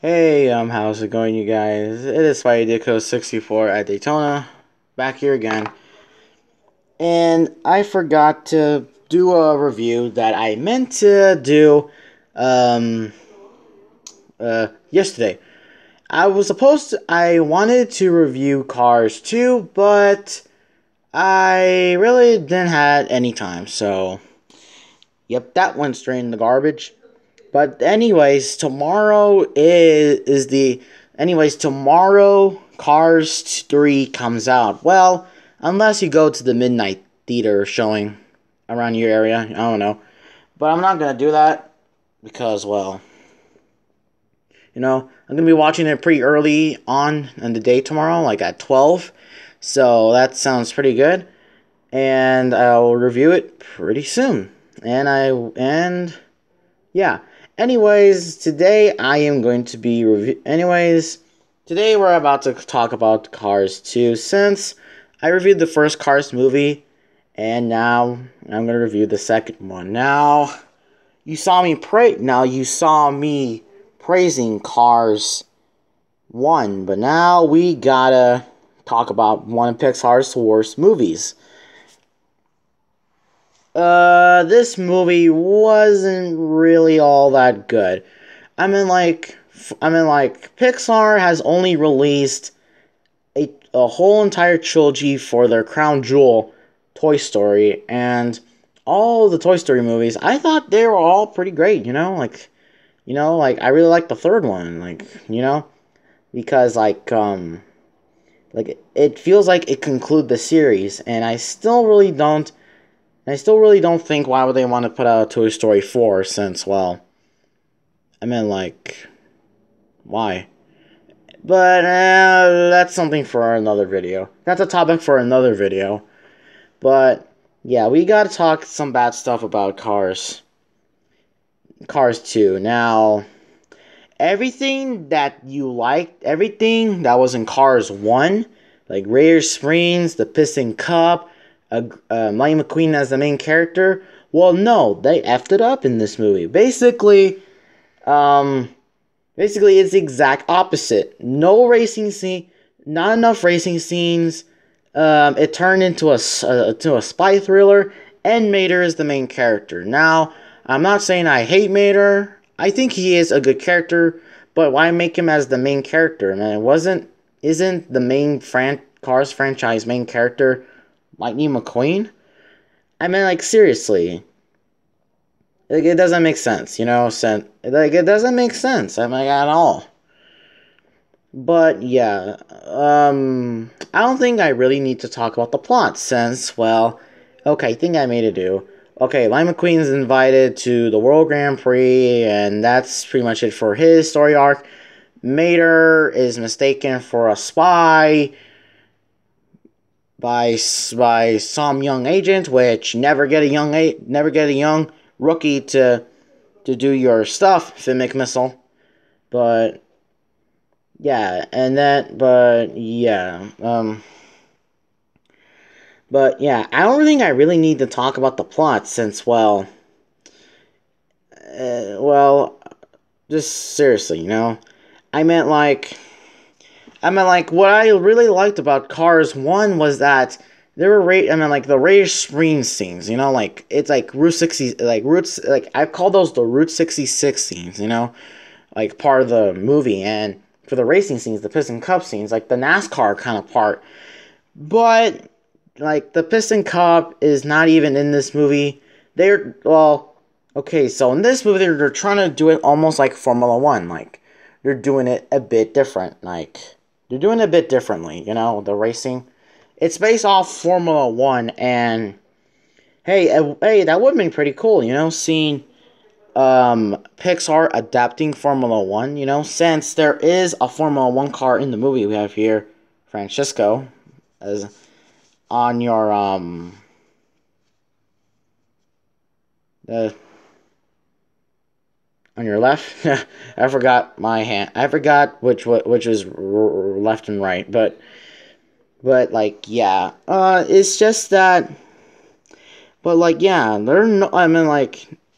Hey, how's it going, you guys? It is spidey 64 at Daytona, back here again. And I forgot to do a review that I meant to do, um, yesterday. I wanted to review Cars 2, but I really didn't have any time, so, yep, that went straight in the garbage. But anyways, tomorrow Cars 3 comes out. Well, unless you go to the midnight theater showing around your area, I don't know. But I'm not gonna do that because, well, I'm gonna be watching it pretty early on in the day tomorrow, like at 12. So that sounds pretty good, and I'll review it pretty soon. And yeah. Anyways, today I am going to be today we're about to talk about Cars 2 since I reviewed the first Cars movie and now I'm going to review the second one. You saw me praising Cars 1, but now we gotta talk about one of Pixar's worst movies. This movie wasn't really all that good. Pixar has only released a whole entire trilogy for their crown jewel, Toy Story, and all the Toy Story movies. I thought they were all pretty great. I really liked the third one, because it feels like it concluded the series, and I still really don't. Think why would they want to put out a Toy Story 4 since, well, why? But that's something for another video. That's a topic for another video. But yeah, we gotta talk some bad stuff about Cars 2. Now, everything that you liked, everything that was in Cars 1, like Rare Springs, the Piston Cup, Lightning McQueen as the main character. Well, no, they effed it up in this movie. Basically, it's the exact opposite. No racing scene, not enough racing scenes. It turned into a spy thriller, and Mater is the main character. Now, I'm not saying I hate Mater. I think he is a good character, but why make him as the main character? Man, isn't the main Cars franchise main character Lightning McQueen? Seriously. It doesn't make sense, it doesn't make sense, at all. But, yeah, I don't think I really need to talk about the plot, since, well, okay, I think I made it do. Okay, Lightning McQueen is invited to the World Grand Prix, and that's pretty much it for his story arc. Mater is mistaken for a spy by some young agent, which never get a young rookie to do your stuff, Finn McMissile. But yeah, I don't think I really need to talk about the plot since, just seriously, what I really liked about Cars 1 was that there were the Rare Springs scenes, it's like Route 60, I call those the Route 66 scenes, part of the movie, and for the racing scenes, the Piston Cup scenes, like the NASCAR kind of part. But, the Piston Cup is not even in this movie. Okay, so in this movie, they're trying to do it almost like Formula 1, they're doing it a bit different, they're doing it a bit differently, the racing. It's based off Formula 1, and hey, that would have been pretty cool, seeing Pixar adapting Formula 1, since there is a Formula 1 car in the movie. We have here Francisco as on your on your left. I forgot my hand. I forgot which is left and right, but yeah. It's just that. But yeah, they're no.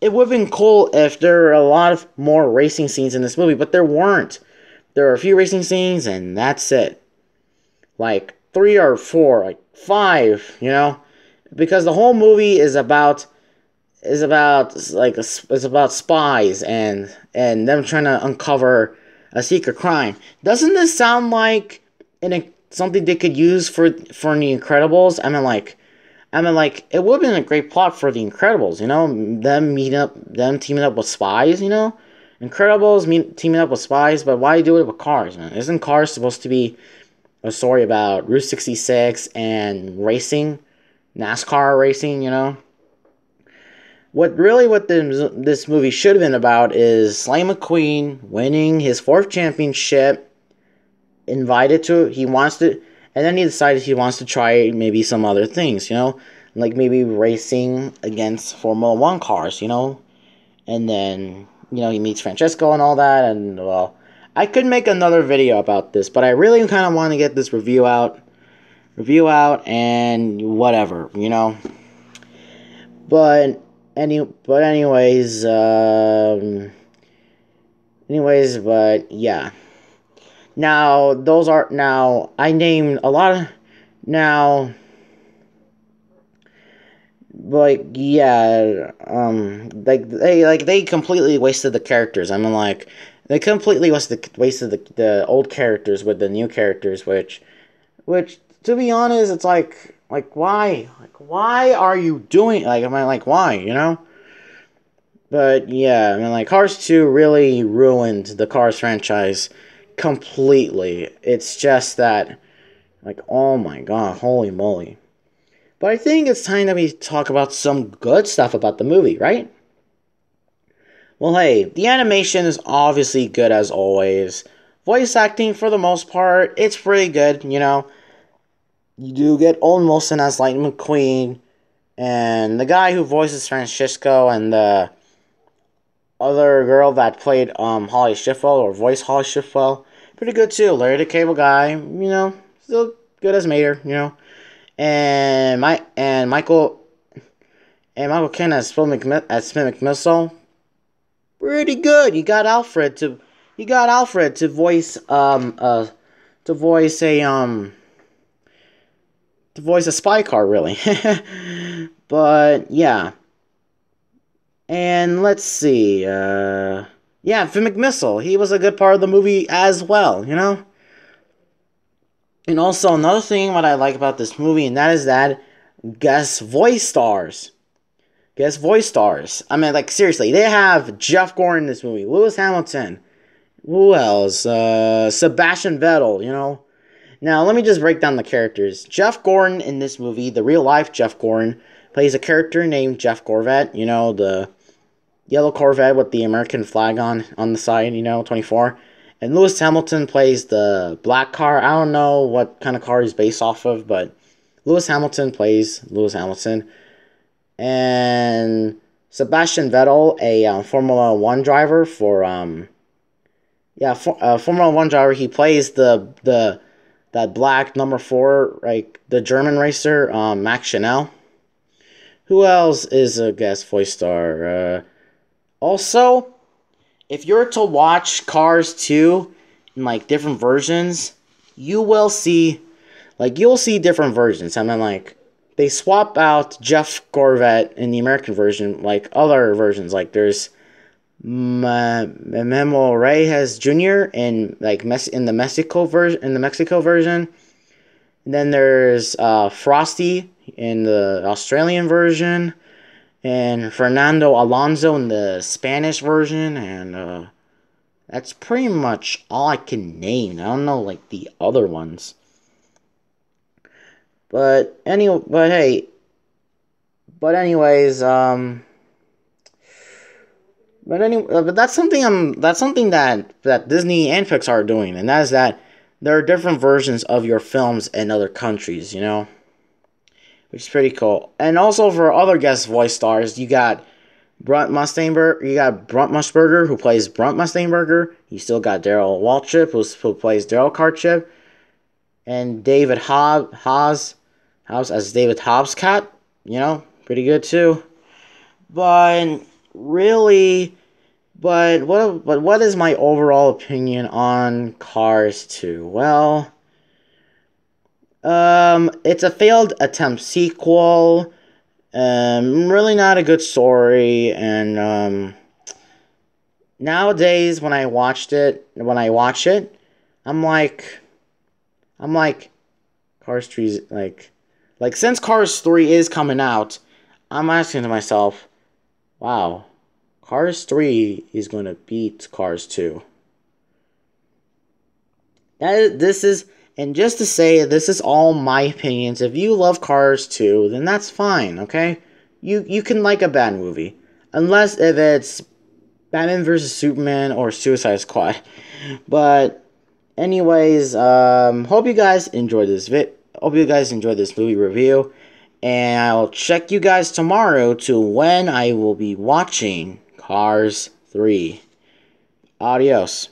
It would have been cool if there were a lot of more racing scenes in this movie, but there weren't. There are a few racing scenes, and that's it. Like 3 or 4, like 5, because the whole movie is about spies and them trying to uncover a secret crime. Doesn't this sound like something they could use for The Incredibles? I mean, it would have been a great plot for The Incredibles, them teaming up with spies, teaming up with spies, but why do it with cars, man? Isn't Cars supposed to be a story about Route 66 and racing, NASCAR racing? What this movie should have been about is Sly McQueen winning his 4th championship, he wants to, and then he decided he wants to try maybe some other things, like maybe racing against Formula 1 cars, and then, he meets Francesco and all that, and, well, I could make another video about this, but I really kind of want to get this review out, and whatever, but, but yeah. I named a lot of, now, yeah, they completely wasted the characters. I mean, they completely wasted the old characters with the new characters, which, to be honest, it's why? Why are you doing, why, But, yeah, I mean, Cars 2 really ruined the Cars franchise completely. It's just that, oh my god, holy moly. But I think it's time that we talk about some good stuff about the movie, right? Well, hey, the animation is obviously good as always. Voice acting, for the most part, it's pretty good, You do get Owen Wilson as Lightning McQueen, and the guy who voices Francisco, and the other girl that played Holly Shifwell, or voiced Holly Shifwell, pretty good too. Larry the Cable Guy, still good as Mater, and Michael Caine as Smith McMissile, pretty good. You got Alfred to voice a spy car, really. But yeah. And let's see, Finn McMissile, he was a good part of the movie as well, And also, another thing what I like about this movie, and that is that guest voice stars. I mean, seriously, they have Jeff Gordon in this movie, Lewis Hamilton, who else? Sebastian Vettel, Now, let me just break down the characters. Jeff Gordon in this movie, the real-life Jeff Gordon, plays a character named Jeff Corvette, the yellow Corvette with the American flag on the side, 24. And Lewis Hamilton plays the black car. I don't know what kind of car he's based off of, but Lewis Hamilton plays Lewis Hamilton. And Sebastian Vettel, a Formula 1 driver Formula 1 driver. He plays that black number 4, the German racer, Max Chanel. Who else is a guest voice star? Also, if you're to watch Cars 2 in different versions, you will see you'll see different versions. I mean, they swap out Jeff Corvette in the American version, other versions. There's Memo Reyes Jr. in the Mexico version. And then there's Frosty in the Australian version, and Fernando Alonso in the Spanish version, and that's pretty much all I can name. I don't know the other ones. But anyways, but that's something that Disney and Pixar are doing, and that is that there are different versions of your films in other countries, which is pretty cool. And also for other guest voice stars, you got Brunt Musburger, who plays Brunt Mustangburger. You still got Daryl Waltrip, who plays Daryl Cartrip, and David Hobbs as David Hobbscat. Pretty good too. But really, But what is my overall opinion on Cars 2? Well, it's a failed attempt sequel. Really not a good story, and nowadays when I watch it, I'm like Cars 3 like since Cars 3 is coming out, I'm asking to myself, wow, Cars 3 is going to beat Cars 2. This is, and just to say, this is all my opinions. If you love Cars 2, then that's fine, okay? You can like a bad movie. Unless if it's Batman vs. Superman or Suicide Squad. But anyways, hope you guys enjoyed this movie review. And I'll check you guys tomorrow to when I will be watching Cars 3. Adios.